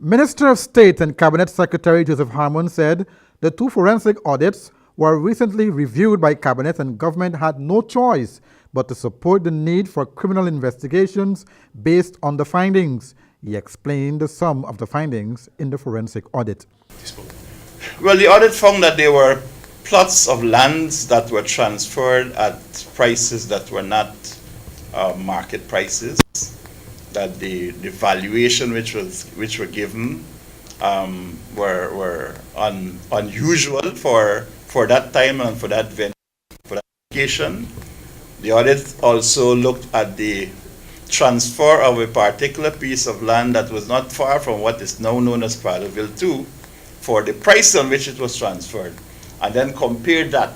Minister of State and Cabinet Secretary Joseph Harmon said the two forensic audits were recently reviewed by Cabinet and government had no choice but to support the need for criminal investigations based on the findings. He explained some of the findings in the forensic audit. Well, the audit found that there were plots of lands that were transferred at prices that were not market prices, that the valuation which were given were unusual for that time and for that location. The audit also looked at the transfer of a particular piece of land that was not far from what is now known as Prattville 2 for the price on which it was transferred, and then compared that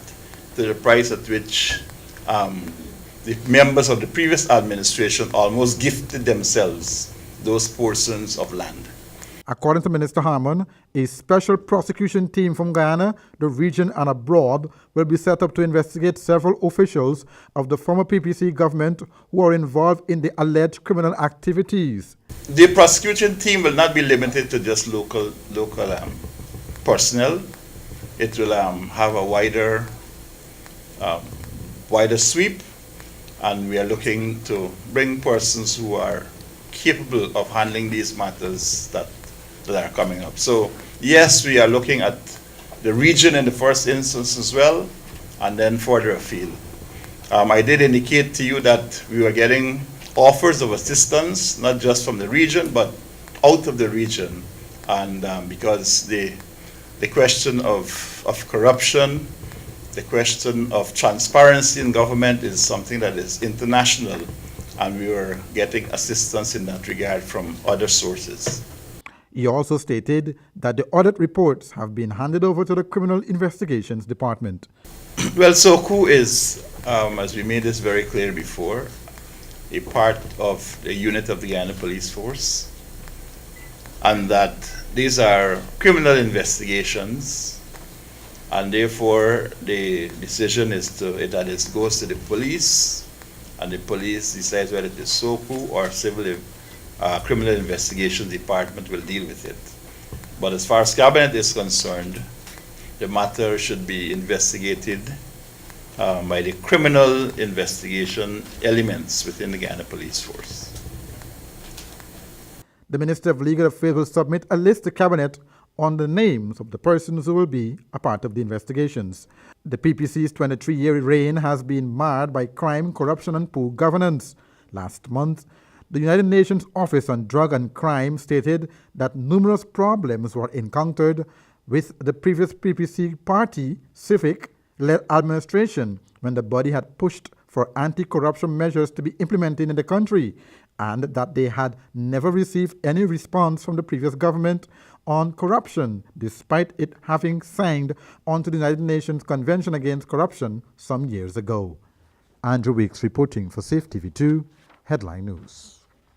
to the price at which the members of the previous administration almost gifted themselves those portions of land. According to Minister Harmon, a special prosecution team from Guyana, the region and abroad will be set up to investigate several officials of the former PPC government who are involved in the alleged criminal activities. The prosecution team will not be limited to just local personnel. It will have a wider sweep, and we are looking to bring persons who are capable of handling these matters that are coming up. So yes, we are looking at the region in the first instance as well, and then further afield. I did indicate to you that we were getting offers of assistance, not just from the region, but out of the region. And because the question of corruption, the question of transparency in government is something that is international, and we were getting assistance in that regard from other sources. He also stated that the audit reports have been handed over to the Criminal Investigations Department. Well, SOCU is, as we made this very clear before, a part of the unit of the Guyana Police Force, and that these are criminal investigations, and therefore the decision is that it goes to the police, and the police decides whether it is SOCU or Criminal Investigation Department will deal with it. But as far as Cabinet is concerned, the matter should be investigated by the criminal investigation elements within the Guyana Police Force. The Minister of Legal Affairs will submit a list to Cabinet on the names of the persons who will be a part of the investigations. The PPC's 23-year reign has been marred by crime, corruption, and poor governance. Last month, the United Nations Office on Drug and Crime stated that numerous problems were encountered with the previous PPC party, CIFIC-led administration when the body had pushed for anti-corruption measures to be implemented in the country, and that they had never received any response from the previous government on corruption, despite it having signed onto the United Nations Convention Against Corruption some years ago. Andrew Weeks reporting for Safe TV2 Headline News.